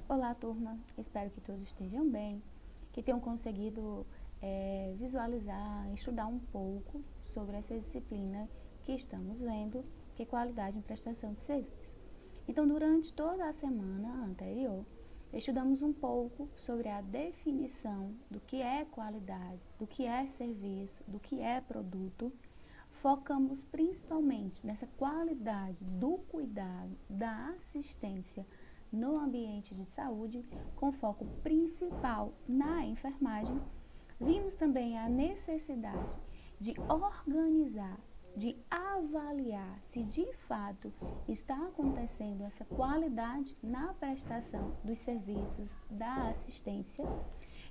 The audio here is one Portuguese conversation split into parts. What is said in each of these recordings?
Olá, turma. Espero que todos estejam bem, que tenham conseguido visualizar, estudar um pouco sobre essa disciplina que estamos vendo, que é qualidade em prestação de serviço. Então, durante toda a semana anterior, estudamos um pouco sobre a definição do que é qualidade, do que é serviço, do que é produto. Focamos principalmente nessa qualidade do cuidado, da assistência no ambiente de saúde, com foco principal na enfermagem. Vimos também a necessidade de organizar, de avaliar se de fato está acontecendo essa qualidade na prestação dos serviços da assistência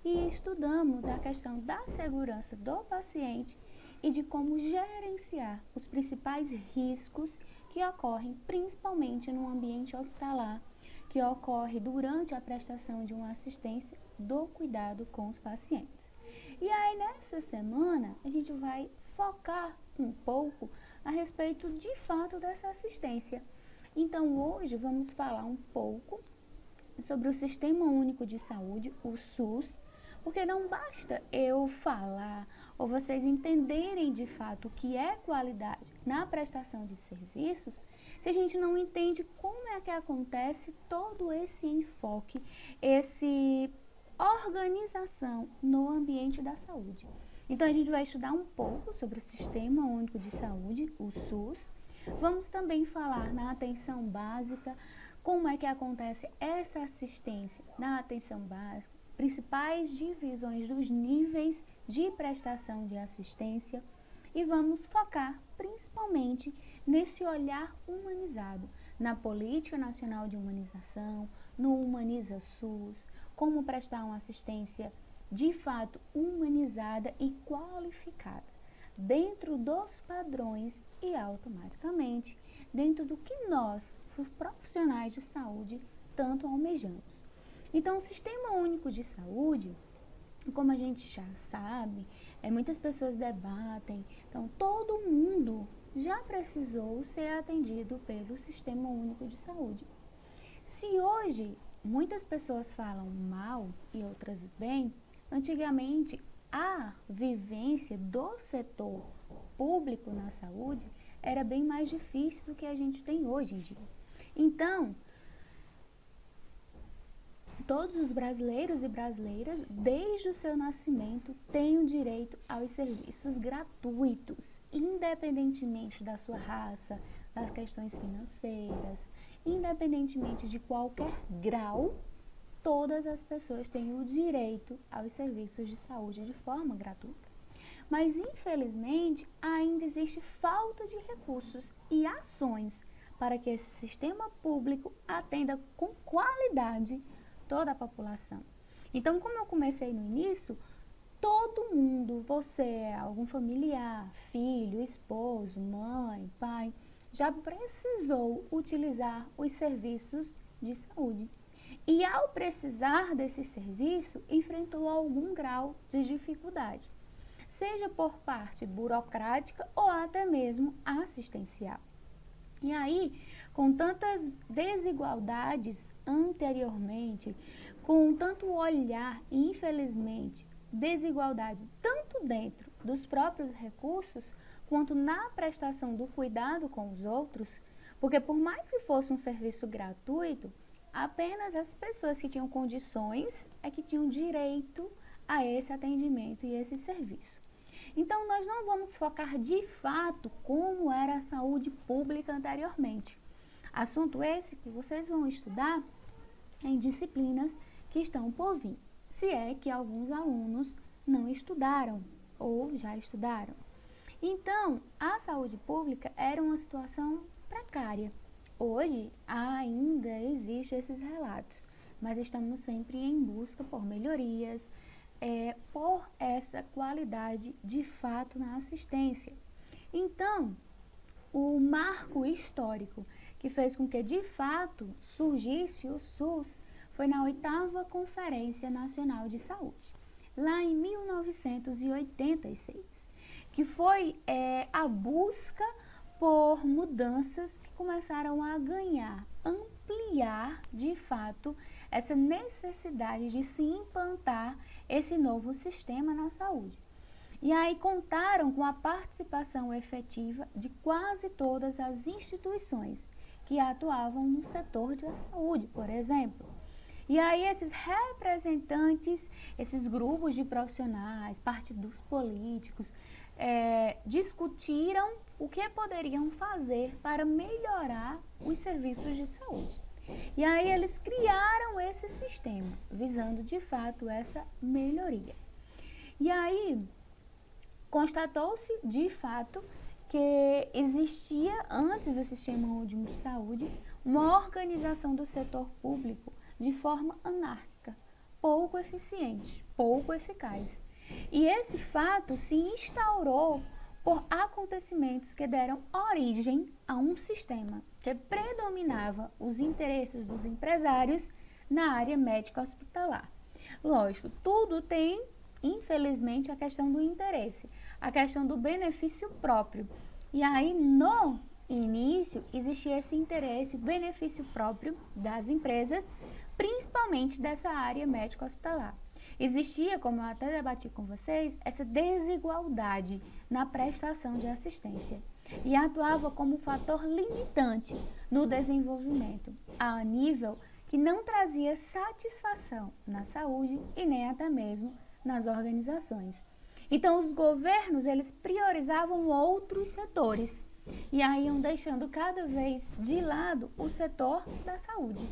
e estudamos a questão da segurança do paciente e de como gerenciar os principais riscos que ocorrem principalmente no ambiente hospitalar, que ocorre durante a prestação de uma assistência do cuidado com os pacientes. E aí, nessa semana, a gente vai focar um pouco a respeito de fato dessa assistência. Então, hoje vamos falar um pouco sobre o Sistema Único de Saúde, o SUS, porque não basta eu falar ou vocês entenderem de fato o que é qualidade na prestação de serviços, se a gente não entende como é que acontece todo esse enfoque, essa organização no ambiente da saúde. Então, a gente vai estudar um pouco sobre o Sistema Único de Saúde, o SUS. Vamos também falar na atenção básica, como é que acontece essa assistência na atenção básica, principais divisões dos níveis de prestação de assistência e vamos focar principalmente nesse olhar humanizado, na Política Nacional de Humanização, no Humaniza SUS, como prestar uma assistência de fato humanizada e qualificada, dentro dos padrões e automaticamente dentro do que nós, profissionais de saúde, tanto almejamos. Então, o Sistema Único de Saúde, como a gente já sabe, muitas pessoas debatem, então todo mundo já precisou ser atendido pelo Sistema Único de Saúde. Se hoje muitas pessoas falam mal e outras bem, antigamente a vivência do setor público na saúde era bem mais difícil do que a gente tem hoje em dia. Então, todos os brasileiros e brasileiras, desde o seu nascimento, têm o direito aos serviços gratuitos, independentemente da sua raça, das questões financeiras, independentemente de qualquer grau, todas as pessoas têm o direito aos serviços de saúde de forma gratuita. Mas, infelizmente, ainda existe falta de recursos e ações para que esse sistema público atenda com qualidade toda a população. Então, como eu comecei no início, todo mundo, você, algum familiar, filho, esposo, mãe, pai, já precisou utilizar os serviços de saúde. E ao precisar desse serviço, enfrentou algum grau de dificuldade, seja por parte burocrática ou até mesmo assistencial. E aí, com tantas desigualdades anteriormente, com tanto olhar, infelizmente, desigualdade tanto dentro dos próprios recursos, quanto na prestação do cuidado com os outros, porque por mais que fosse um serviço gratuito, apenas as pessoas que tinham condições é que tinham direito a esse atendimento e esse serviço. Então, nós não vamos focar de fato como era a saúde pública anteriormente. Assunto esse que vocês vão estudar em disciplinas que estão por vir, se é que alguns alunos não estudaram ou já estudaram. Então, a saúde pública era uma situação precária. Hoje ainda existem esses relatos, mas estamos sempre em busca por melhorias, por essa qualidade de fato na assistência. Então, o marco histórico que fez com que de fato surgisse o SUS foi na 8ª Conferência Nacional de Saúde, lá em 1986, que foi a busca por mudanças que começaram a ganhar ampliar, de fato, essa necessidade de se implantar esse novo sistema na saúde. E aí contaram com a participação efetiva de quase todas as instituições que atuavam no setor da saúde, por exemplo. E aí esses representantes, esses grupos de profissionais, partidos políticos, discutiram o que poderiam fazer para melhorar os serviços de saúde. E aí eles criaram esse sistema, visando de fato essa melhoria. E aí constatou-se de fato que existia, antes do Sistema Único de Saúde, uma organização do setor público de forma anárquica, pouco eficiente, pouco eficaz. E esse fato se instaurou por acontecimentos que deram origem a um sistema que predominava os interesses dos empresários na área médica hospitalar. Lógico, tudo tem, infelizmente, a questão do interesse, a questão do benefício próprio. E aí, no início, existia esse interesse, benefício próprio das empresas, principalmente dessa área médica hospitalar. Existia, como eu até debati com vocês, essa desigualdade na prestação de assistência e atuava como fator limitante no desenvolvimento, a nível que não trazia satisfação na saúde e nem até mesmo nas organizações. Então, os governos, eles priorizavam outros setores e aí iam deixando cada vez de lado o setor da saúde.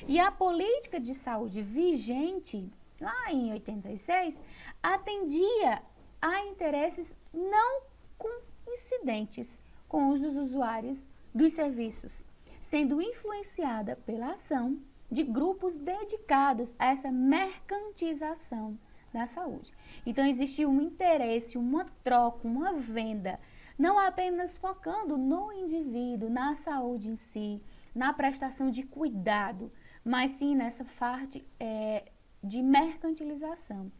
E a política de saúde vigente, lá em 86, atendia a interesses não coincidentes com os dos usuários dos serviços, sendo influenciada pela ação de grupos dedicados a essa mercantilização da saúde. Então, existia um interesse, uma troca, uma venda, não apenas focando no indivíduo, na saúde em si, na prestação de cuidado, mas sim nessa parte de mercantilização.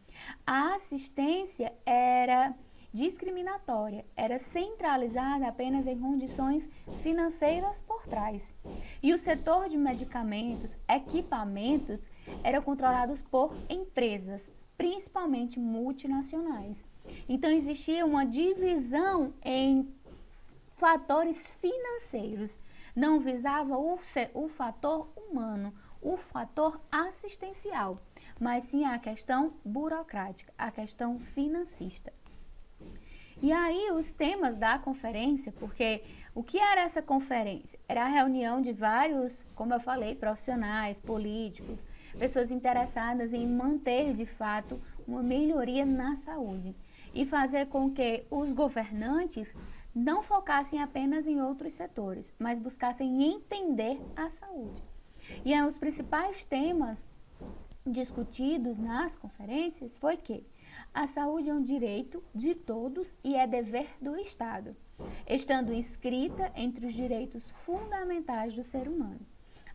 A assistência era discriminatória, era centralizada apenas em condições financeiras por trás. E o setor de medicamentos, equipamentos, era controlado por empresas, principalmente multinacionais. Então, existia uma divisão em fatores financeiros, não visava o fator humano, o fator assistencial, mas sim a questão burocrática, a questão financista. E aí os temas da conferência, porque o que era essa conferência? Era a reunião de vários, como eu falei, profissionais, políticos, pessoas interessadas em manter de fato uma melhoria na saúde e fazer com que os governantes não focassem apenas em outros setores, mas buscassem entender a saúde. E os principais temas discutidos nas conferências foi que a saúde é um direito de todos e é dever do Estado, estando inscrita entre os direitos fundamentais do ser humano.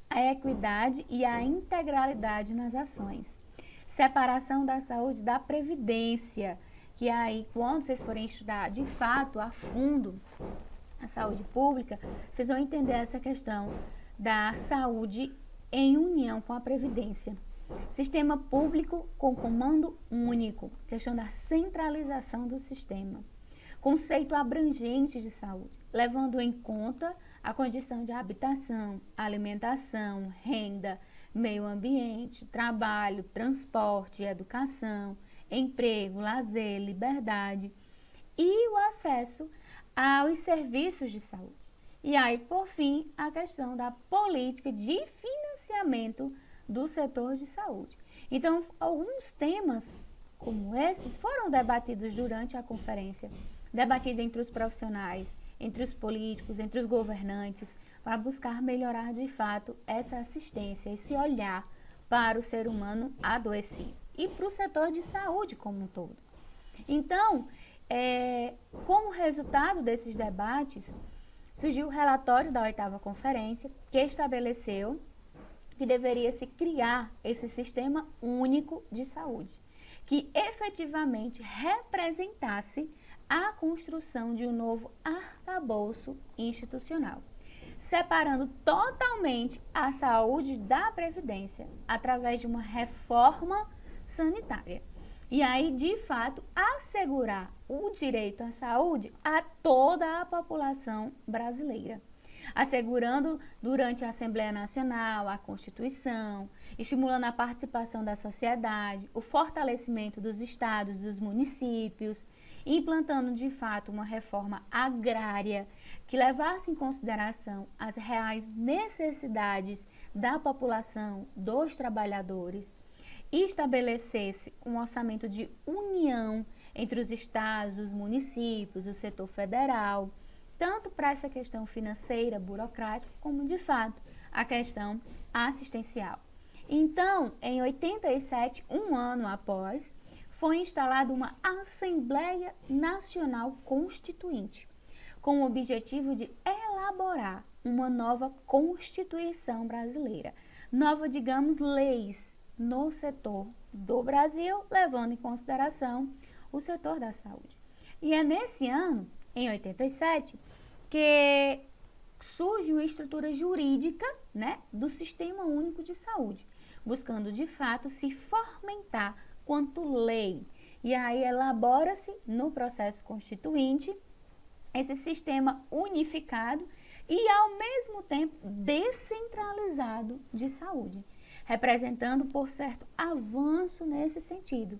A equidade e a integralidade nas ações. Separação da saúde da previdência, que aí, quando vocês forem estudar de fato, a fundo, a saúde pública, vocês vão entender essa questão da saúde em união com a previdência. Sistema público com comando único, questão da centralização do sistema. Conceito abrangente de saúde, levando em conta a condição de habitação, alimentação, renda, meio ambiente, trabalho, transporte, educação, emprego, lazer, liberdade e o acesso aos serviços de saúde. E aí, por fim, a questão da política de financiamento do setor de saúde. Então, alguns temas como esses foram debatidos durante a conferência, debatido entre os profissionais, entre os políticos, entre os governantes, para buscar melhorar de fato essa assistência, esse olhar para o ser humano adoecido e para o setor de saúde como um todo. Então, como resultado desses debates, surgiu o relatório da 8ª conferência, que estabeleceu que deveria se criar esse sistema único de saúde, que efetivamente representasse a construção de um novo arcabouço institucional, separando totalmente a saúde da previdência através de uma reforma sanitária. E aí, de fato, assegurar o direito à saúde a toda a população brasileira, assegurando durante a Assembleia Nacional a Constituição, estimulando a participação da sociedade, o fortalecimento dos estados, dos municípios, implantando de fato uma reforma agrária que levasse em consideração as reais necessidades da população, dos trabalhadores, e estabelecesse um orçamento de união entre os estados, os municípios, o setor federal, tanto para essa questão financeira, burocrática, como de fato a questão assistencial. Então, em 87, um ano após, foi instalada uma Assembleia Nacional Constituinte, com o objetivo de elaborar uma nova Constituição brasileira, nova, digamos, leis no setor do Brasil, levando em consideração o setor da saúde. E é nesse ano, em 87, que surge uma estrutura jurídica, né, do Sistema Único de Saúde, buscando de fato se fomentar quanto lei. E aí elabora-se no processo constituinte esse sistema unificado e ao mesmo tempo descentralizado de saúde, representando, por certo, avanço nesse sentido,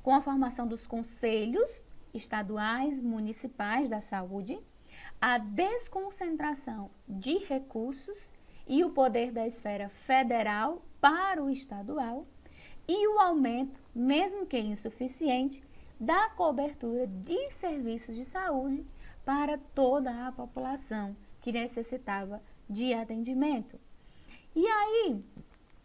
com a formação dos conselhos estaduais, municipais da saúde, a desconcentração de recursos e o poder da esfera federal para o estadual e o aumento, mesmo que insuficiente, da cobertura de serviços de saúde para toda a população que necessitava de atendimento. E aí,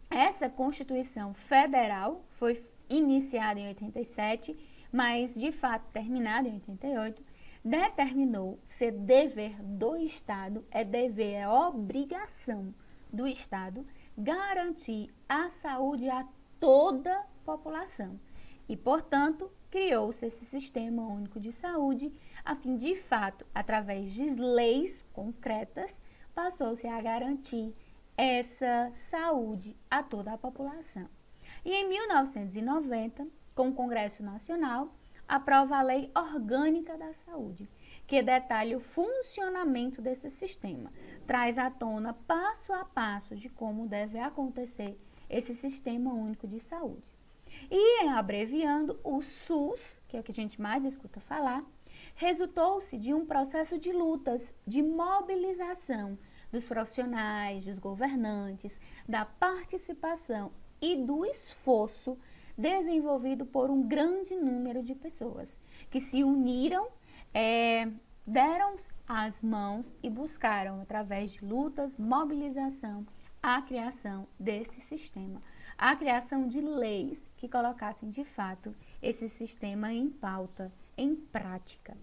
essa Constituição Federal foi iniciada em 87, mas de fato terminada em 88, determinou ser dever do Estado, é dever, é obrigação do Estado, garantir a saúde a toda a população. E, portanto, criou-se esse Sistema Único de Saúde, a fim de fato, através de leis concretas, passou-se a garantir essa saúde a toda a população. E em 1990, com o Congresso Nacional, aprova a Lei Orgânica da Saúde, que detalha o funcionamento desse sistema, traz à tona passo a passo de como deve acontecer esse Sistema Único de Saúde. E, abreviando, o SUS, que é o que a gente mais escuta falar, resultou-se de um processo de lutas, de mobilização dos profissionais, dos governantes, da participação e do esforço desenvolvido por um grande número de pessoas que se uniram, deram as mãos e buscaram, através de lutas, mobilização, a criação desse sistema, a criação de leis que colocassem de fato esse sistema em pauta, em prática.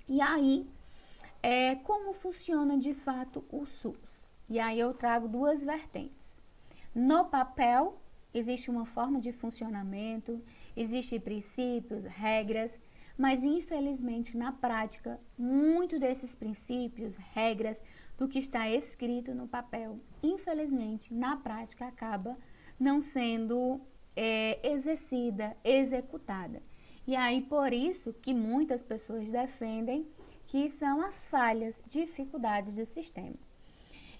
E aí, como funciona de fato o SUS? E aí eu trago duas vertentes. No papel, existe uma forma de funcionamento, existem princípios, regras, mas infelizmente na prática, muito desses princípios, regras, do que está escrito no papel, infelizmente na prática acaba não sendo exercida, executada. E aí por isso que muitas pessoas defendem que são as falhas, dificuldades do sistema.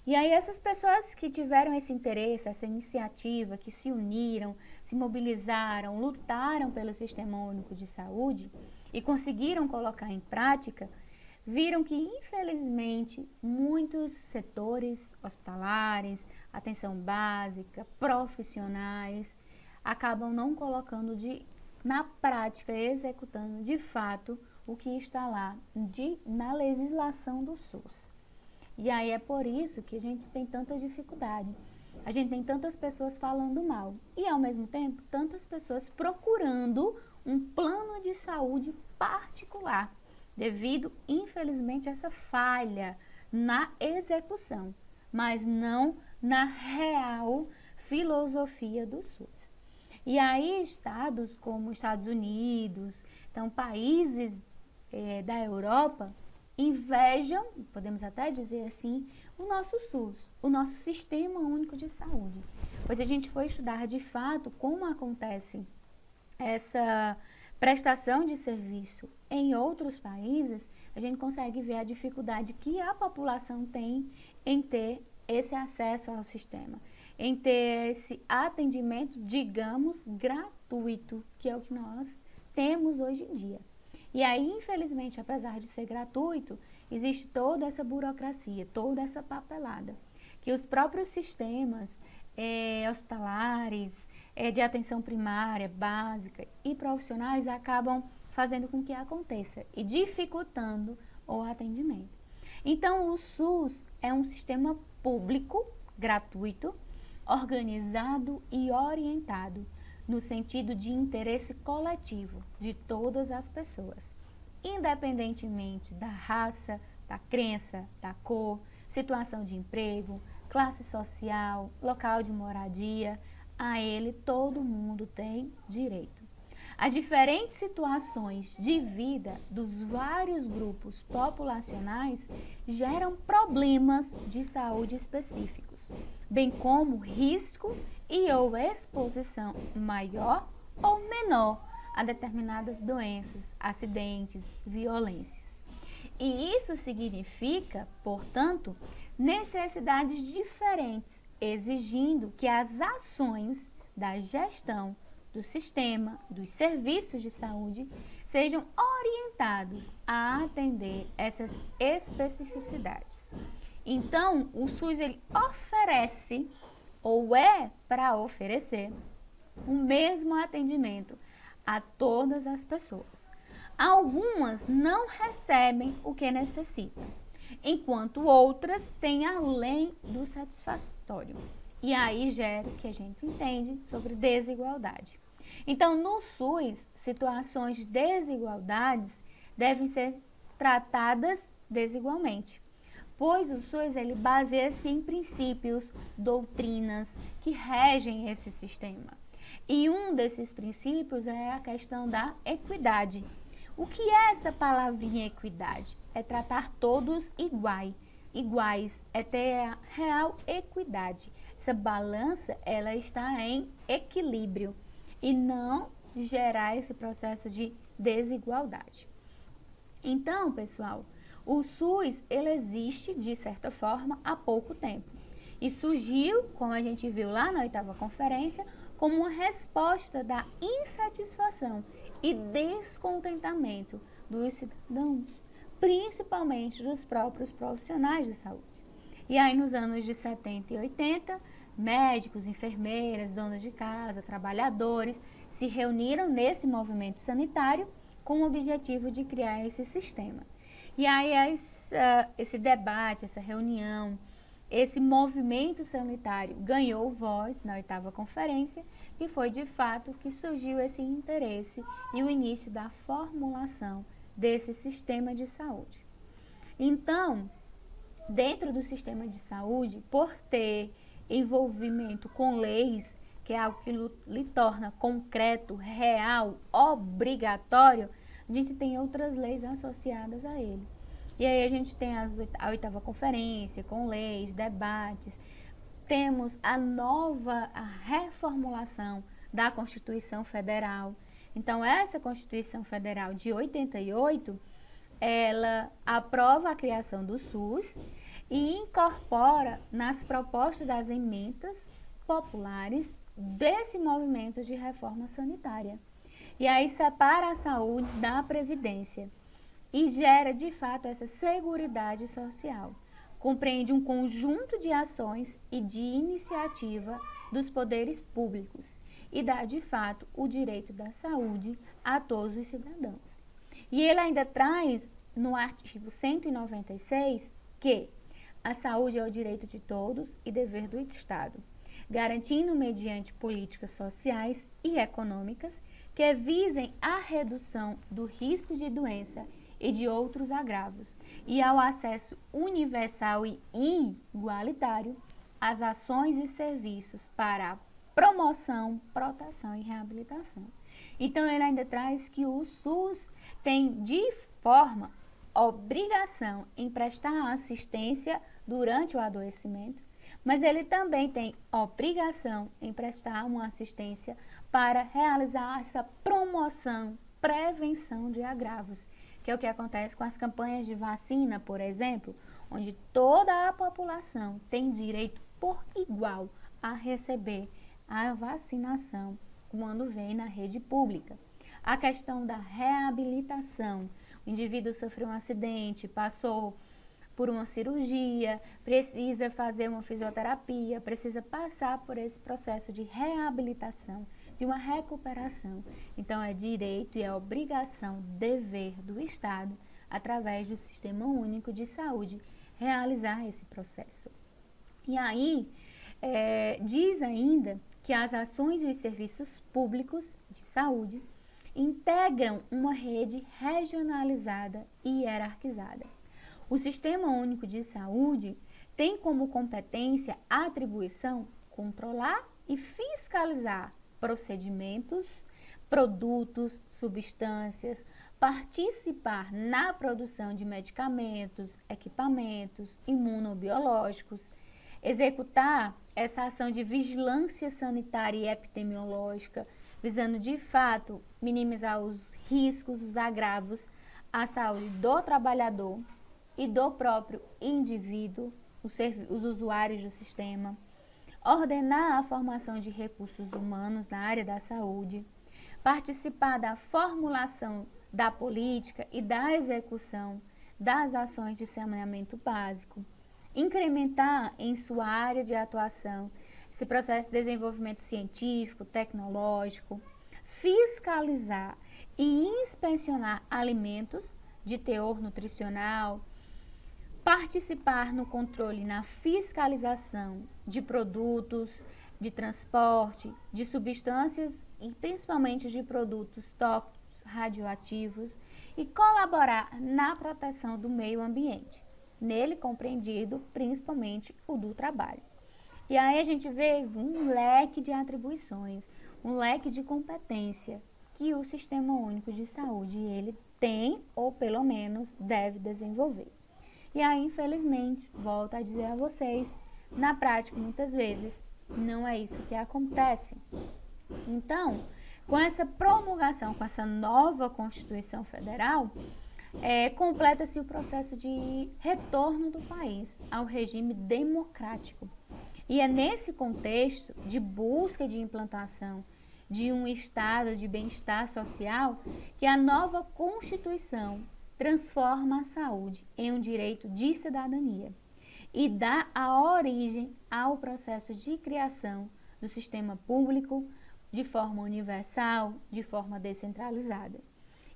E aí essas pessoas que tiveram esse interesse, essa iniciativa, que se uniram, se mobilizaram, lutaram pelo Sistema Único de Saúde e conseguiram colocar em prática, viram que, infelizmente, muitos setores hospitalares, atenção básica, profissionais, acabam não colocando na prática, executando de fato o que está lá na legislação do SUS. E aí é por isso que a gente tem tanta dificuldade. A gente tem tantas pessoas falando mal e, ao mesmo tempo, tantas pessoas procurando um plano de saúde particular, devido, infelizmente, a essa falha na execução, mas não na real filosofia do SUS. E aí estados como Estados Unidos, então países da Europa, invejam, podemos até dizer assim, o nosso SUS, o nosso Sistema Único de Saúde. Pois a gente foi estudar de fato como acontece essa prestação de serviço em outros países, a gente consegue ver a dificuldade que a população tem em ter esse acesso ao sistema, em ter esse atendimento, digamos, gratuito, que é o que nós temos hoje em dia. E aí, infelizmente, apesar de ser gratuito, existe toda essa burocracia, toda essa papelada, que os próprios sistemas hospitalares, de atenção primária, básica e profissionais acabam fazendo com que aconteça e dificultando o atendimento. Então, o SUS é um sistema público, gratuito, organizado e orientado no sentido de interesse coletivo de todas as pessoas, independentemente da raça, da crença, da cor, situação de emprego, classe social, local de moradia, a ele todo mundo tem direito. As diferentes situações de vida dos vários grupos populacionais geram problemas de saúde específicos, bem como risco e ou exposição maior ou menor a determinadas doenças, acidentes, violências. E isso significa, portanto, necessidades diferentes, exigindo que as ações da gestão do sistema, dos serviços de saúde, sejam orientados a atender essas especificidades. Então, o SUS ele oferece, ou é para oferecer, o mesmo atendimento a todas as pessoas. Algumas não recebem o que necessitam, enquanto outras têm além do satisfatório. E aí gera o que a gente entende sobre desigualdade. Então, no SUS, situações de desigualdades devem ser tratadas desigualmente, pois o SUS ele baseia-se em princípios, doutrinas que regem esse sistema. E um desses princípios é a questão da equidade. O que é essa palavrinha equidade? É tratar todos iguais, é ter a real equidade. Essa balança, ela está em equilíbrio e não gerar esse processo de desigualdade. Então, pessoal, o SUS, ele existe, de certa forma, há pouco tempo. E surgiu, como a gente viu lá na 8ª conferência, como uma resposta da insatisfação e descontentamento dos cidadãos, principalmente dos próprios profissionais de saúde. E aí, nos anos de 70 e 80, médicos, enfermeiras, donas de casa, trabalhadores se reuniram nesse movimento sanitário com o objetivo de criar esse sistema. E aí esse debate, essa reunião, esse movimento sanitário ganhou voz na 8ª conferência e foi de fato que surgiu esse interesse e o início da formulação desse sistema de saúde. Então, dentro do sistema de saúde, por ter envolvimento com leis, que é algo que lhe torna concreto, real, obrigatório, a gente tem outras leis associadas a ele. E aí a gente tem a 8ª conferência, com leis, debates. Temos a reformulação da Constituição Federal. Então, essa Constituição Federal de 88, ela aprova a criação do SUS e incorpora nas propostas das emendas populares desse movimento de reforma sanitária. E aí separa a saúde da previdência e gera, de fato, essa seguridade social. Compreende um conjunto de ações e de iniciativa dos poderes públicos e dá, de fato, o direito da saúde a todos os cidadãos. E ele ainda traz, no artigo 196, que a saúde é o direito de todos e dever do Estado, garantindo mediante políticas sociais e econômicas que visem a redução do risco de doença e de outros agravos, e ao acesso universal e igualitário às ações e serviços para a promoção, proteção e reabilitação. Então, ele ainda traz que o SUS tem de forma obrigação em prestar assistência durante o adoecimento, mas ele também tem obrigação em prestar uma assistência para realizar essa promoção, prevenção de agravos, que é o que acontece com as campanhas de vacina, por exemplo, onde toda a população tem direito por igual a receber a vacinação quando vem na rede pública. A questão da reabilitação, o indivíduo sofreu um acidente, passou por uma cirurgia, precisa fazer uma fisioterapia, precisa passar por esse processo de reabilitação, de uma recuperação. Então, é direito e é obrigação, dever do Estado, através do Sistema Único de Saúde, realizar esse processo. E aí, diz ainda que as ações e os serviços públicos de saúde integram uma rede regionalizada e hierarquizada. O Sistema Único de Saúde tem como competência a atribuição controlar e fiscalizar procedimentos, produtos, substâncias, participar na produção de medicamentos, equipamentos imunobiológicos, executar essa ação de vigilância sanitária e epidemiológica, visando de fato minimizar os riscos, os agravos à saúde do trabalhador e do próprio indivíduo, os usuários do sistema, ordenar a formação de recursos humanos na área da saúde, participar da formulação da política e da execução das ações de saneamento básico, incrementar em sua área de atuação esse processo de desenvolvimento científico, tecnológico, fiscalizar e inspecionar alimentos de teor nutricional, participar no controle e na fiscalização de produtos, de transporte, de substâncias e principalmente de produtos tóxicos, radioativos e colaborar na proteção do meio ambiente, nele compreendido principalmente o do trabalho. E aí a gente vê um leque de atribuições, um leque de competência que o Sistema Único de Saúde ele tem ou pelo menos deve desenvolver. E aí, infelizmente, volto a dizer a vocês, na prática, muitas vezes, não é isso que acontece. Então, com essa promulgação, com essa nova Constituição Federal, completa-se o processo de retorno do país ao regime democrático. E é nesse contexto de busca de implantação de um estado de bem-estar social que a nova Constituição transforma a saúde em um direito de cidadania e dá a origem ao processo de criação do sistema público de forma universal, de forma descentralizada.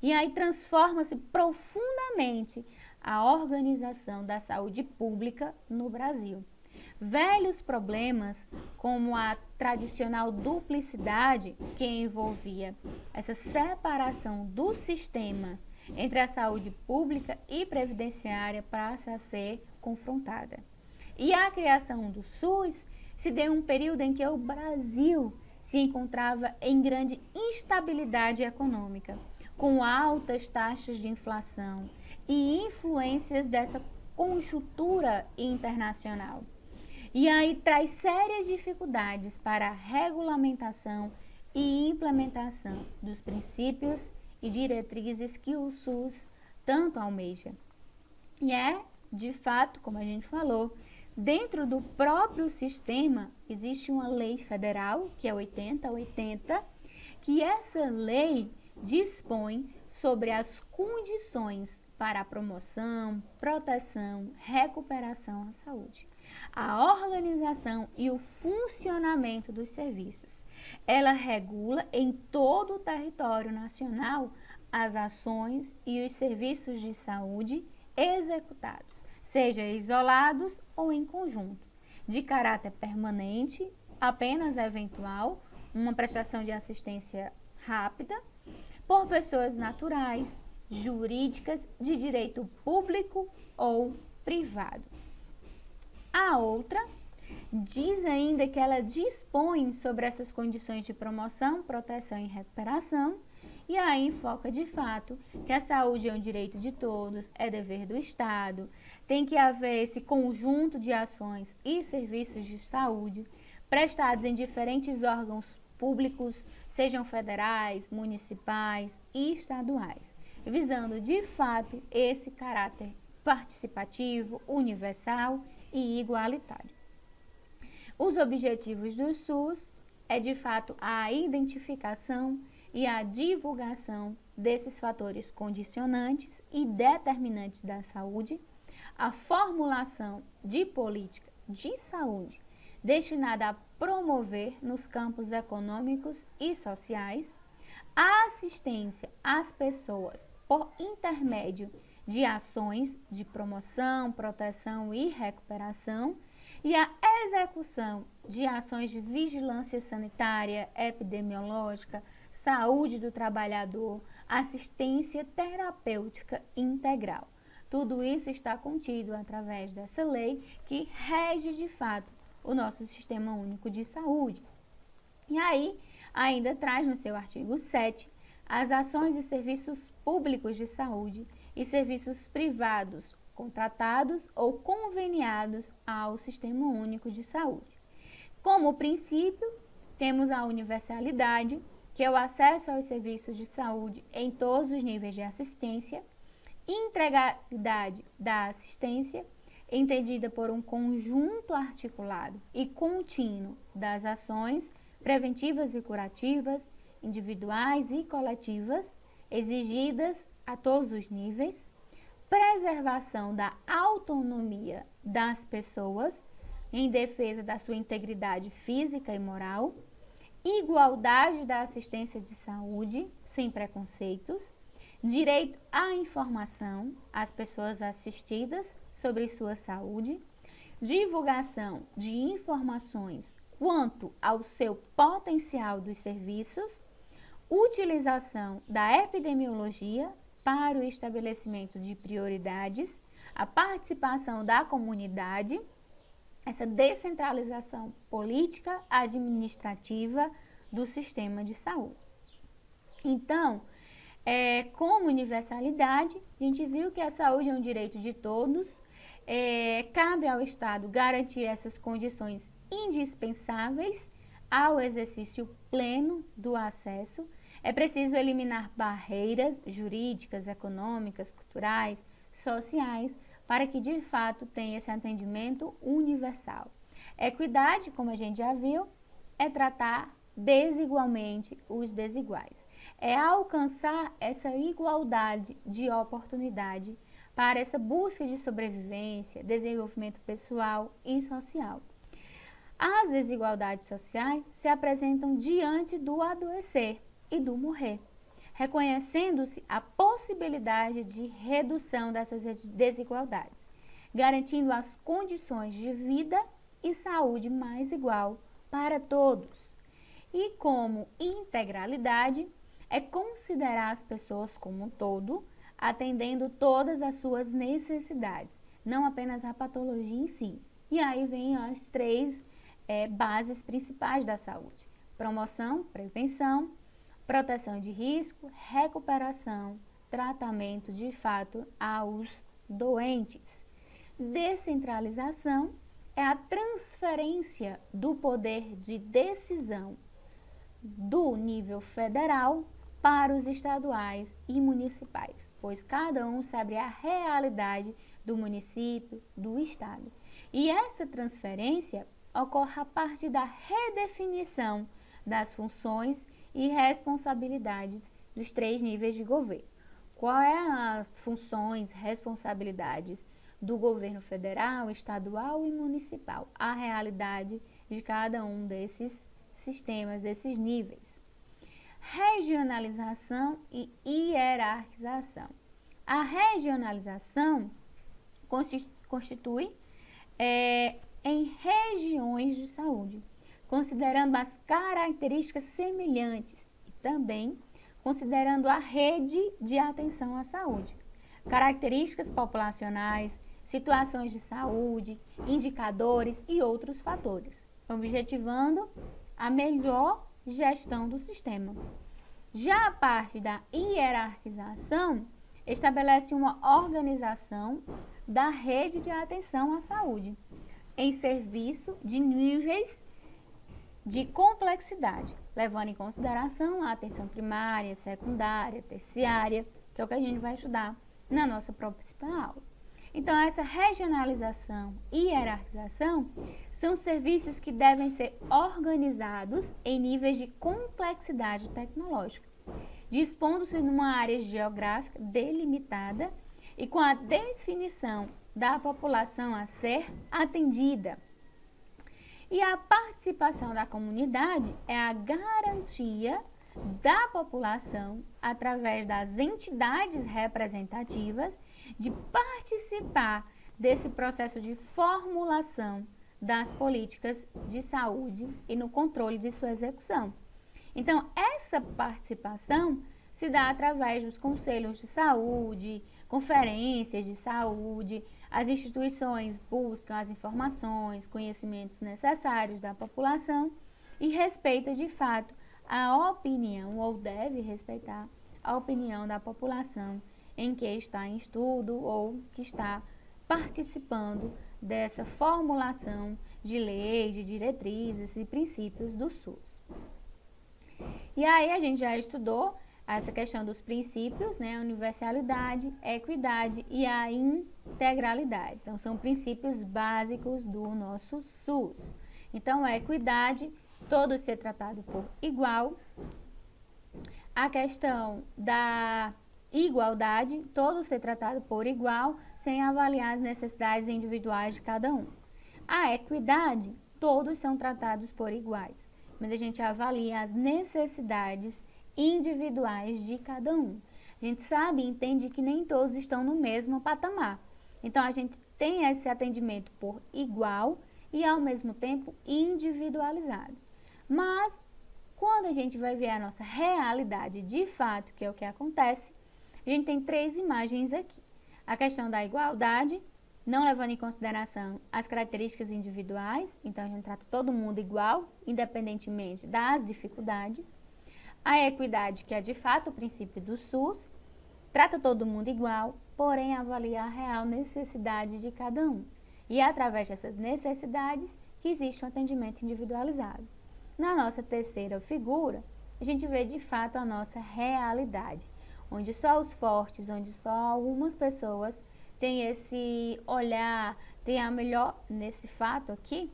E aí transforma-se profundamente a organização da saúde pública no Brasil. Velhos problemas, como a tradicional duplicidade que envolvia essa separação do sistema entre a saúde pública e previdenciária, passa a ser confrontada. E a criação do SUS se deu em um período em que o Brasil se encontrava em grande instabilidade econômica, com altas taxas de inflação e influências dessa conjuntura internacional. E aí traz sérias dificuldades para a regulamentação e implementação dos princípios e diretrizes que o SUS tanto almeja. E de fato, como a gente falou, dentro do próprio sistema existe uma lei federal, que é 8080, que essa lei dispõe sobre as condições para a promoção, proteção, recuperação à saúde, a organização e o funcionamento dos serviços. Ela regula em todo o território nacional as ações e os serviços de saúde executados, seja isolados ou em conjunto, de caráter permanente, apenas eventual, uma prestação de assistência rápida, por pessoas naturais, jurídicas, de direito público ou privado. A outra diz ainda que ela dispõe sobre essas condições de promoção, proteção e recuperação E aí enfoca de fato que a saúde é um direito de todos, é dever do Estado, tem que haver esse conjunto de ações e serviços de saúde prestados em diferentes órgãos públicos, sejam federais, municipais e estaduais, visando de fato esse caráter participativo, universal e igualitário. Os objetivos do SUS é de fato a identificação e a divulgação desses fatores condicionantes e determinantes da saúde, a formulação de política de saúde destinada a promover nos campos econômicos e sociais, a assistência às pessoas por intermédio de ações de promoção, proteção e recuperação, e a execução de ações de vigilância sanitária, epidemiológica, saúde do trabalhador, assistência terapêutica integral. Tudo isso está contido através dessa lei que rege de fato o nosso Sistema Único de Saúde. E aí, ainda traz no seu artigo 7 as ações e serviços públicos de saúde e serviços privados contratados ou conveniados ao Sistema Único de Saúde. Como princípio, temos a universalidade, que é o acesso aos serviços de saúde em todos os níveis de assistência, integralidade da assistência, entendida por um conjunto articulado e contínuo das ações preventivas e curativas, individuais e coletivas, exigidas a todos os níveis, preservação da autonomia das pessoas em defesa da sua integridade física e moral, igualdade da assistência de saúde sem preconceitos, direito à informação às pessoas assistidas sobre sua saúde, divulgação de informações quanto ao seu potencial dos serviços, utilização da epidemiologia para o estabelecimento de prioridades, a participação da comunidade, essa descentralização política administrativa do sistema de saúde. Então, como universalidade, a gente viu que a saúde é um direito de todos, cabe ao Estado garantir essas condições indispensáveis ao exercício pleno do acesso. É preciso eliminar barreiras jurídicas, econômicas, culturais, sociais, para que de fato tenha esse atendimento universal. Equidade, como a gente já viu, é tratar desigualmente os desiguais. É alcançar essa igualdade de oportunidade para essa busca de sobrevivência, desenvolvimento pessoal e social. As desigualdades sociais se apresentam diante do adoecer e do morrer, reconhecendo-se a possibilidade de redução dessas desigualdades, garantindo as condições de vida e saúde mais igual para todos. E como integralidade, é considerar as pessoas como um todo, atendendo todas as suas necessidades, não apenas a patologia em si. E aí vem as três bases principais da saúde: promoção, prevenção, proteção de risco, recuperação, tratamento de fato aos doentes. Descentralização é a transferência do poder de decisão do nível federal para os estaduais e municipais, pois cada um sabe a realidade do município, do estado. E essa transferência ocorre a partir da redefinição das funções e responsabilidades dos três níveis de governo. Quais as funções, responsabilidades do governo federal, estadual e municipal? A realidade de cada um desses sistemas, desses níveis. Regionalização e hierarquização. A regionalização constitui em regiões de saúde, considerando as características semelhantes e também considerando a rede de atenção à saúde, características populacionais, situações de saúde, indicadores e outros fatores, objetivando a melhor gestão do sistema. Já a parte da hierarquização estabelece uma organização da rede de atenção à saúde em serviço de níveis de complexidade, levando em consideração a atenção primária, secundária, terciária, que é o que a gente vai estudar na nossa próxima aula. Então, essa regionalização e hierarquização são serviços que devem ser organizados em níveis de complexidade tecnológica, dispondo-se numa área geográfica delimitada e com a definição da população a ser atendida. E a participação da comunidade é a garantia da população, através das entidades representativas, de participar desse processo de formulação das políticas de saúde e no controle de sua execução. Então, essa participação se dá através dos conselhos de saúde, conferências de saúde. As instituições buscam as informações, conhecimentos necessários da população e respeita de fato a opinião, ou deve respeitar a opinião da população em que está em estudo ou que está participando dessa formulação de leis, de diretrizes e princípios do SUS. E aí a gente já estudou essa questão dos princípios, né? A universalidade, equidade e a integralidade. Então, são princípios básicos do nosso SUS. Então, a equidade, todo ser tratado por igual. A questão da igualdade, todo ser tratado por igual, sem avaliar as necessidades individuais de cada um. A equidade, todos são tratados por iguais, mas a gente avalia as necessidades individuais de cada um. A gente sabe e entende que nem todos estão no mesmo patamar. Então, a gente tem esse atendimento por igual e, ao mesmo tempo, individualizado. Mas, quando a gente vai ver a nossa realidade de fato, que é o que acontece, a gente tem 3 imagens aqui. A questão da igualdade, não levando em consideração as características individuais, então a gente trata todo mundo igual, independentemente das dificuldades. A equidade, que é de fato o princípio do SUS, trata todo mundo igual, porém avalia a real necessidade de cada um. E é através dessas necessidades que existe um atendimento individualizado. Na nossa terceira figura, a gente vê de fato a nossa realidade, onde só os fortes, onde só algumas pessoas têm esse olhar, têm a melhor, nesse fato aqui,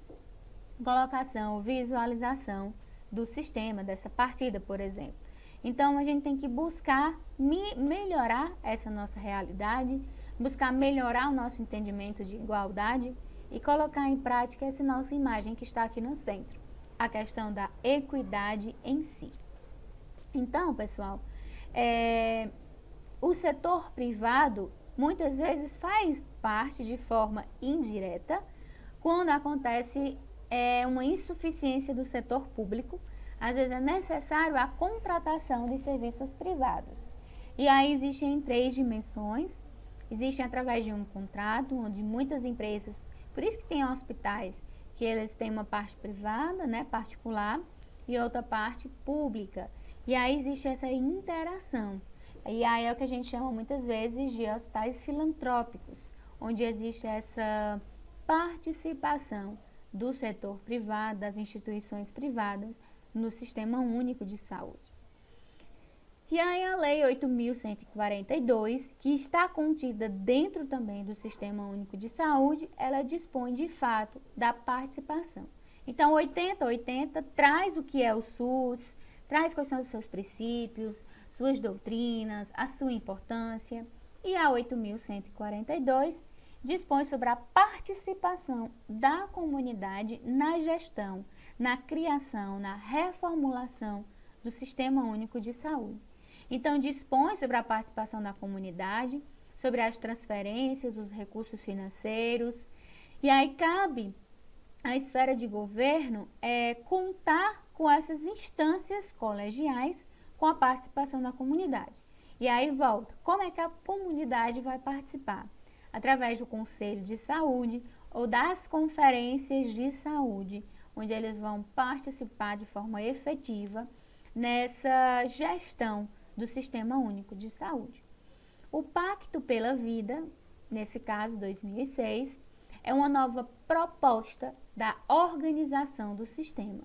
colocação, visualização do sistema, dessa partida, por exemplo. Então, a gente tem que buscar melhorar essa nossa realidade, buscar melhorar o nosso entendimento de igualdade e colocar em prática essa nossa imagem que está aqui no centro, a questão da equidade em si. Então, pessoal, o setor privado muitas vezes faz parte de forma indireta quando acontece uma insuficiência do setor público. Às vezes é necessário a contratação de serviços privados. E aí existem em 3 dimensões. Existem através de um contrato, onde muitas empresas, por isso que tem hospitais, que eles têm uma parte privada, né, particular, e outra parte pública. E aí existe essa interação. E aí é o que a gente chama muitas vezes de hospitais filantrópicos, onde existe essa participação do setor privado, das instituições privadas, no Sistema Único de Saúde. E aí a Lei 8.142, que está contida dentro também do Sistema Único de Saúde, ela dispõe de fato da participação. Então, 8080 traz o que é o SUS, traz quais são os seus princípios, suas doutrinas, a sua importância. E a 8.142 dispõe sobre a participação da comunidade na gestão, na criação, na reformulação do Sistema Único de Saúde. Então, dispõe sobre a participação da comunidade, sobre as transferências, os recursos financeiros, e aí cabe à esfera de governo contar com essas instâncias colegiais com a participação da comunidade. E aí volta, como é que a comunidade vai participar? Através do Conselho de Saúde ou das conferências de saúde, onde eles vão participar de forma efetiva nessa gestão do Sistema Único de Saúde. O Pacto pela Vida, nesse caso 2006, é uma nova proposta da organização do sistema,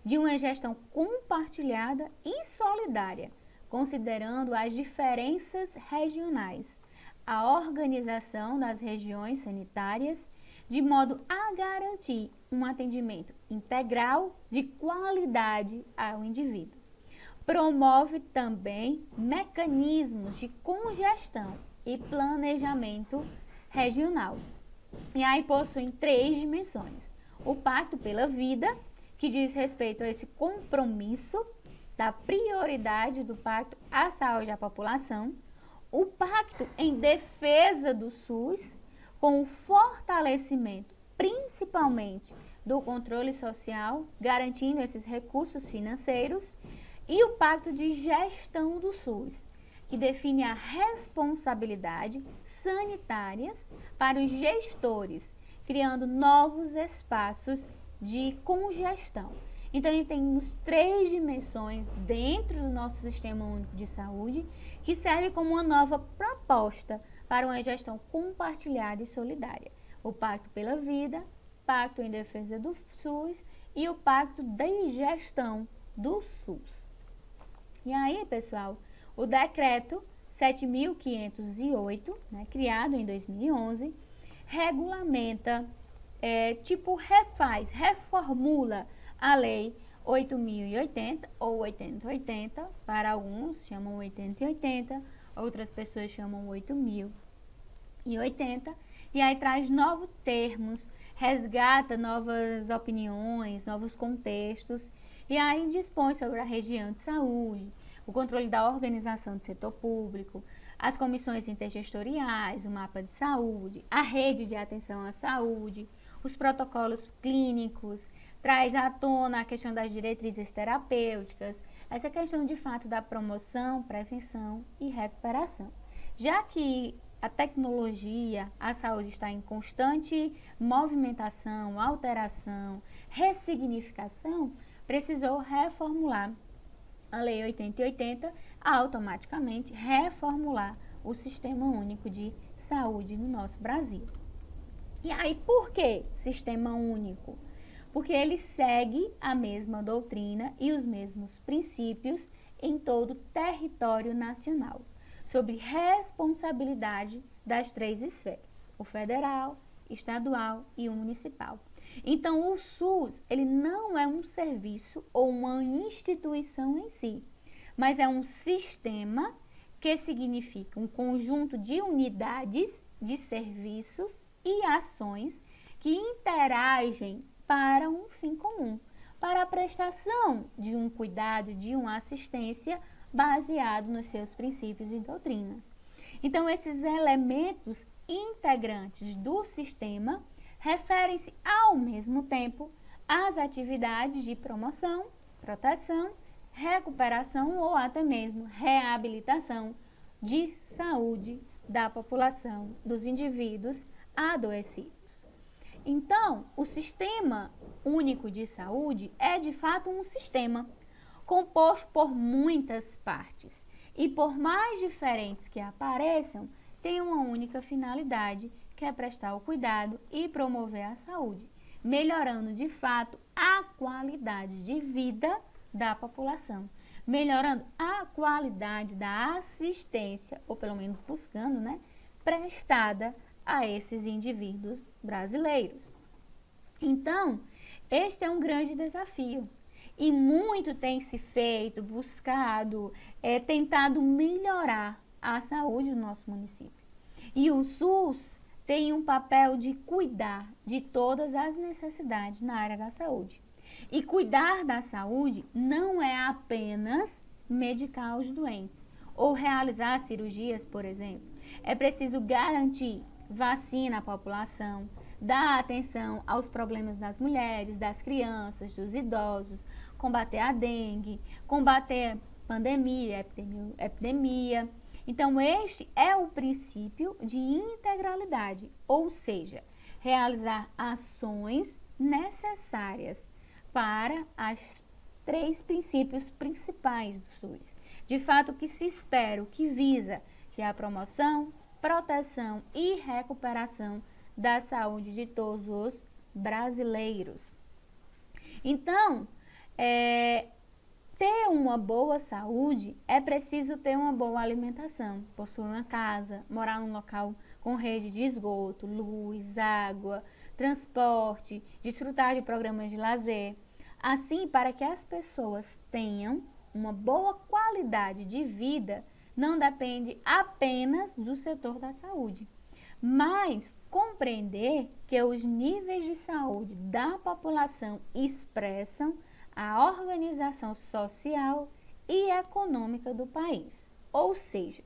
de uma gestão compartilhada e solidária, considerando as diferenças regionais, a organização das regiões sanitárias, de modo a garantir um atendimento integral de qualidade ao indivíduo. Promove também mecanismos de congestão e planejamento regional. E aí possuem 3 dimensões. O Pacto pela Vida, que diz respeito a esse compromisso da prioridade do pacto à saúde da população. O Pacto em defesa do SUS, com o fortalecimento, principalmente, do controle social, garantindo esses recursos financeiros. E o Pacto de Gestão do SUS, que define a responsabilidade sanitárias para os gestores, criando novos espaços de congestão. Então, temos 3 dimensões dentro do nosso Sistema Único de Saúde, que serve como uma nova proposta para uma gestão compartilhada e solidária. O Pacto pela Vida, Pacto em Defesa do SUS e o Pacto de Gestão do SUS. E aí, pessoal, o decreto 7.508, criado em 2011, regulamenta, reformula a lei 8.080 ou 8080, para alguns chamam 8080, outras pessoas chamam 8.080, e aí traz novos termos, resgata novas opiniões, novos contextos, e aí dispõe sobre a região de saúde, o controle da organização do setor público, as comissões intergestoriais, o mapa de saúde, a rede de atenção à saúde, os protocolos clínicos, traz à tona a questão das diretrizes terapêuticas, essa questão de fato da promoção, prevenção e recuperação. Já que a tecnologia, a saúde está em constante movimentação, alteração, ressignificação, precisou reformular a Lei 8080, automaticamente reformular o Sistema Único de Saúde no nosso Brasil. E aí, por que Sistema Único? Porque ele segue a mesma doutrina e os mesmos princípios em todo o território nacional, sobre responsabilidade das 3 esferas, o federal, estadual e o municipal. Então, o SUS, ele não é um serviço ou uma instituição em si, mas é um sistema que significa um conjunto de unidades, de serviços e ações que interagem para um fim comum, para a prestação de um cuidado, de uma assistência baseado nos seus princípios e doutrinas. Então, esses elementos integrantes do sistema referem-se ao mesmo tempo às atividades de promoção, proteção, recuperação ou até mesmo reabilitação de saúde da população, dos indivíduos adoecidos. Então, o Sistema Único de Saúde é de fato um sistema composto por muitas partes e, por mais diferentes que apareçam, tem uma única finalidade, que é prestar o cuidado e promover a saúde, melhorando de fato a qualidade de vida da população, melhorando a qualidade da assistência, ou pelo menos buscando, prestada a esses indivíduos brasileiros. Então, este é um grande desafio e muito tem se feito, buscado, tentado melhorar a saúde do nosso município. E o SUS tem um papel de cuidar de todas as necessidades na área da saúde. E cuidar da saúde não é apenas medicar os doentes ou realizar cirurgias, por exemplo. É preciso garantir vacina à população, dar atenção aos problemas das mulheres, das crianças, dos idosos, combater a dengue, combater pandemia, epidemia. Então, este é o princípio de integralidade, ou seja, realizar ações necessárias para 3 princípios principais do SUS. De fato, o que se espera, o que visa, que é a promoção, proteção e recuperação da saúde de todos os brasileiros. Então, ter uma boa saúde é preciso ter uma boa alimentação, possuir uma casa, morar num local com rede de esgoto, luz, água, transporte, desfrutar de programas de lazer. Assim, para que as pessoas tenham uma boa qualidade de vida, não depende apenas do setor da saúde, mas compreender que os níveis de saúde da população expressam a organização social e econômica do país. Ou seja,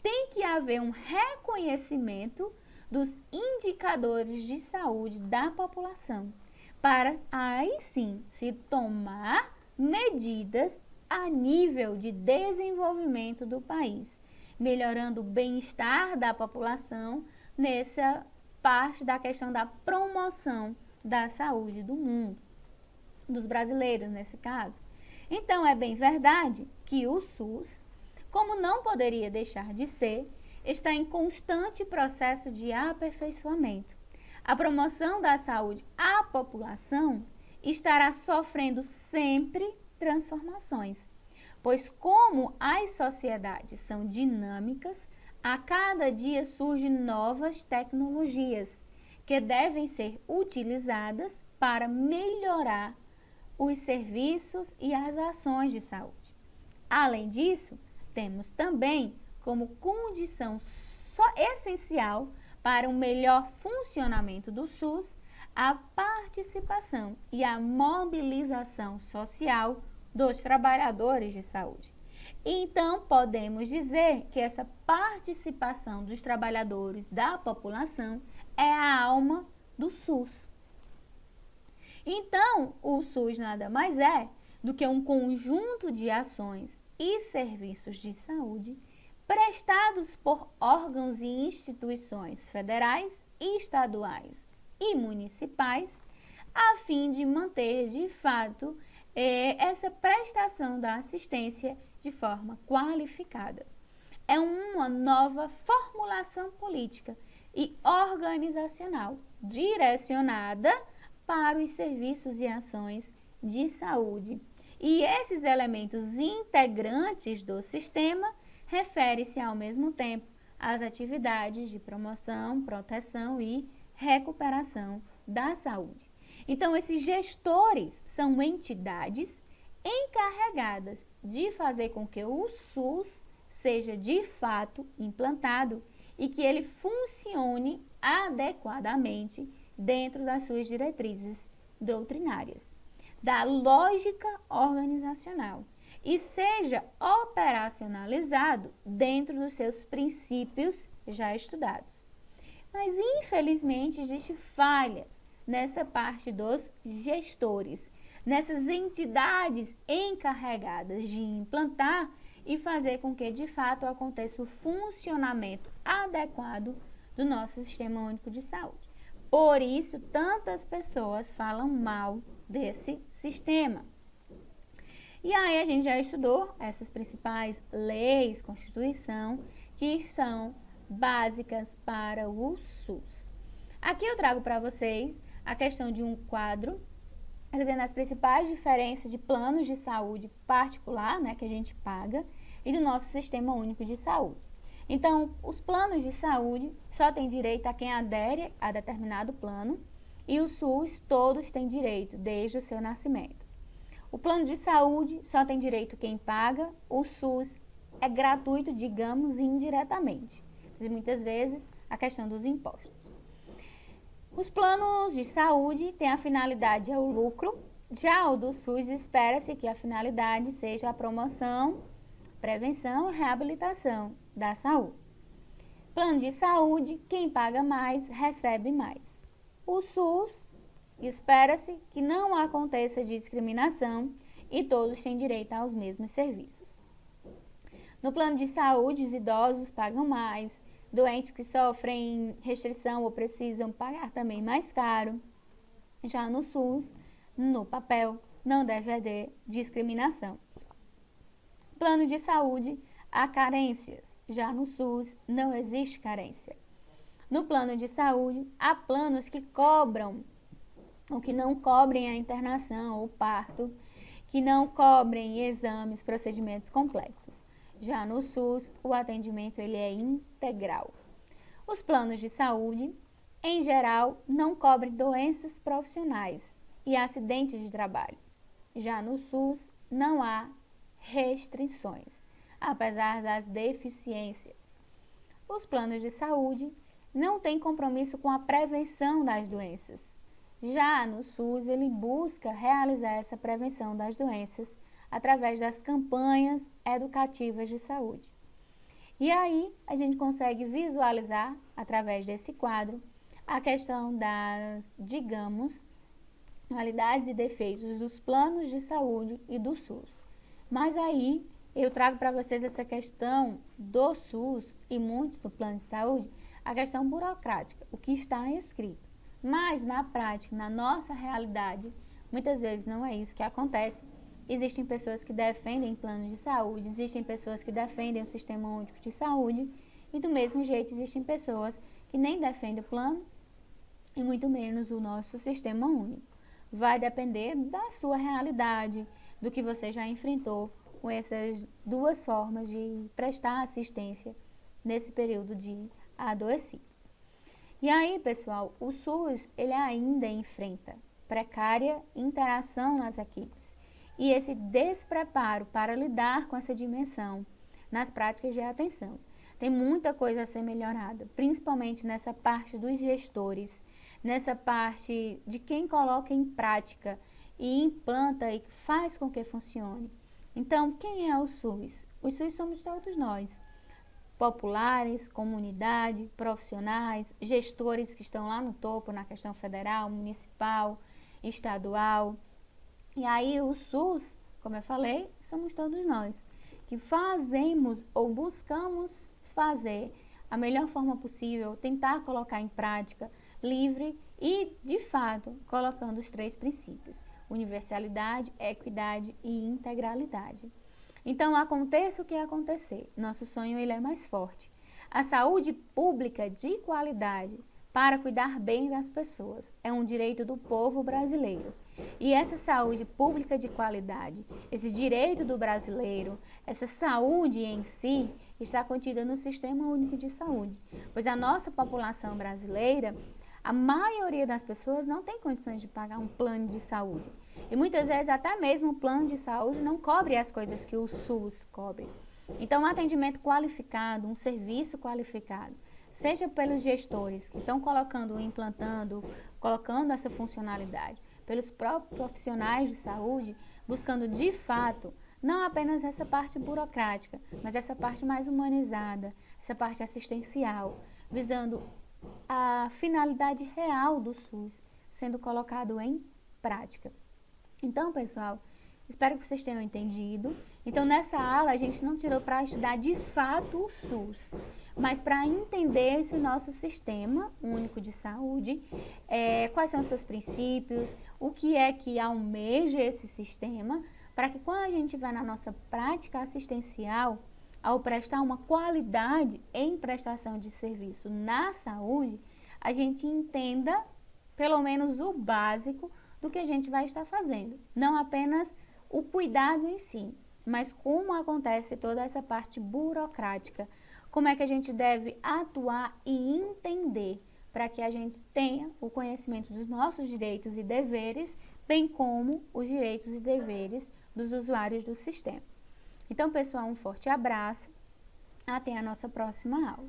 tem que haver um reconhecimento dos indicadores de saúde da população, para aí sim se tomar medidas a nível de desenvolvimento do país, melhorando o bem-estar da população nessa parte da questão da promoção da saúde do mundo, dos brasileiros nesse caso. Então, é bem verdade que o SUS, como não poderia deixar de ser, está em constante processo de aperfeiçoamento. A promoção da saúde à população estará sofrendo sempre transformações, pois como as sociedades são dinâmicas, a cada dia surgem novas tecnologias que devem ser utilizadas para melhorar os serviços e as ações de saúde. Além disso, temos também como condição essencial para um melhor funcionamento do SUS a participação e a mobilização social dos trabalhadores de saúde. Então, podemos dizer que essa participação dos trabalhadores da população é a alma do SUS. Então, o SUS nada mais é do que um conjunto de ações e serviços de saúde prestados por órgãos e instituições federais, estaduais e municipais, a fim de manter, de fato, essa prestação da assistência de forma qualificada. É uma nova formulação política e organizacional direcionada para os serviços e ações de saúde. E esses elementos integrantes do sistema referem-se ao mesmo tempo às atividades de promoção, proteção e recuperação da saúde. Então, esses gestores são entidades encarregadas de fazer com que o SUS seja de fato implantado e que ele funcione adequadamente dentro das suas diretrizes doutrinárias, da lógica organizacional e seja operacionalizado dentro dos seus princípios já estudados. Mas, infelizmente, existem falhas nessa parte dos gestores, nessas entidades encarregadas de implantar e fazer com que, de fato, aconteça o funcionamento adequado do nosso Sistema Único de Saúde. Por isso, tantas pessoas falam mal desse sistema. E aí a gente já estudou essas principais leis, Constituição, que são básicas para o SUS. Aqui eu trago para vocês a questão de um quadro, dizendo as principais diferenças de planos de saúde particular, que a gente paga, e do nosso Sistema Único de Saúde. Então, os planos de saúde só têm direito a quem adere a determinado plano, e o SUS todos têm direito desde o seu nascimento. O plano de saúde só tem direito quem paga, o SUS é gratuito, digamos, indiretamente. E muitas vezes a questão dos impostos. Os planos de saúde têm a finalidade ao lucro, já o do SUS espera-se que a finalidade seja a promoção, prevenção e reabilitação da saúde. Plano de saúde, quem paga mais, recebe mais. O SUS espera-se que não aconteça discriminação e todos têm direito aos mesmos serviços. No plano de saúde, os idosos pagam mais, doentes que sofrem restrição ou precisam pagar também mais caro. Já no SUS, no papel, não deve haver discriminação. Plano de saúde, há carências. Já no SUS, não existe carência. No plano de saúde, há planos que cobram, ou que não cobrem a internação ou parto, que não cobrem exames, procedimentos complexos. Já no SUS, o atendimento ele é integral. Os planos de saúde, em geral, não cobrem doenças profissionais e acidentes de trabalho. Já no SUS, não há restrições, apesar das deficiências. Os planos de saúde não têm compromisso com a prevenção das doenças. Já no SUS, ele busca realizar essa prevenção das doenças através das campanhas educativas de saúde. E aí, a gente consegue visualizar, através desse quadro, a questão das, digamos, qualidades e defeitos dos planos de saúde e do SUS. Mas aí, eu trago para vocês essa questão do SUS e muito do plano de saúde, a questão burocrática, o que está escrito. Mas, na prática, na nossa realidade, muitas vezes não é isso que acontece. Existem pessoas que defendem planos de saúde, existem pessoas que defendem o Sistema Único de Saúde, e do mesmo jeito existem pessoas que nem defendem o plano, e muito menos o nosso Sistema Único. Vai depender da sua realidade, do que você já enfrentou com essas duas formas de prestar assistência nesse período de adoecido. E aí, pessoal, o SUS, ele ainda enfrenta precária interação nas equipes e esse despreparo para lidar com essa dimensão nas práticas de atenção. Tem muita coisa a ser melhorada, principalmente nessa parte dos gestores, nessa parte de quem coloca em prática e implanta e faz com que funcione. Então, quem é o SUS? O SUS somos todos nós. Populares, comunidade, profissionais, gestores que estão lá no topo, na questão federal, municipal, estadual. E aí o SUS, como eu falei, somos todos nós, que fazemos ou buscamos fazer a melhor forma possível, tentar colocar em prática, livre e, de fato, colocando os 3 princípios: universalidade, equidade e integralidade. Então, aconteça o que acontecer, nosso sonho ele é mais forte. A saúde pública de qualidade para cuidar bem das pessoas é um direito do povo brasileiro. E essa saúde pública de qualidade, esse direito do brasileiro, essa saúde em si, está contida no Sistema Único de Saúde. Pois a nossa população brasileira, a maioria das pessoas não tem condições de pagar um plano de saúde. E muitas vezes até mesmo o plano de saúde não cobre as coisas que o SUS cobre. Então, um atendimento qualificado, um serviço qualificado, seja pelos gestores que estão implantando, colocando essa funcionalidade, pelos próprios profissionais de saúde, buscando de fato, não apenas essa parte burocrática, mas essa parte mais humanizada, essa parte assistencial, visando a finalidade real do SUS sendo colocado em prática. Então, pessoal, espero que vocês tenham entendido. Então, nessa aula, a gente não tirou para estudar de fato o SUS, mas para entender esse nosso Sistema Único de Saúde, quais são os seus princípios, o que é que almeja esse sistema, para que quando a gente vai na nossa prática assistencial, ao prestar uma qualidade em prestação de serviço na saúde, a gente entenda pelo menos o básico do que a gente vai estar fazendo. Não apenas o cuidado em si, mas como acontece toda essa parte burocrática, como é que a gente deve atuar e entender para que a gente tenha o conhecimento dos nossos direitos e deveres, bem como os direitos e deveres dos usuários do sistema. Então, pessoal, um forte abraço. Até a nossa próxima aula.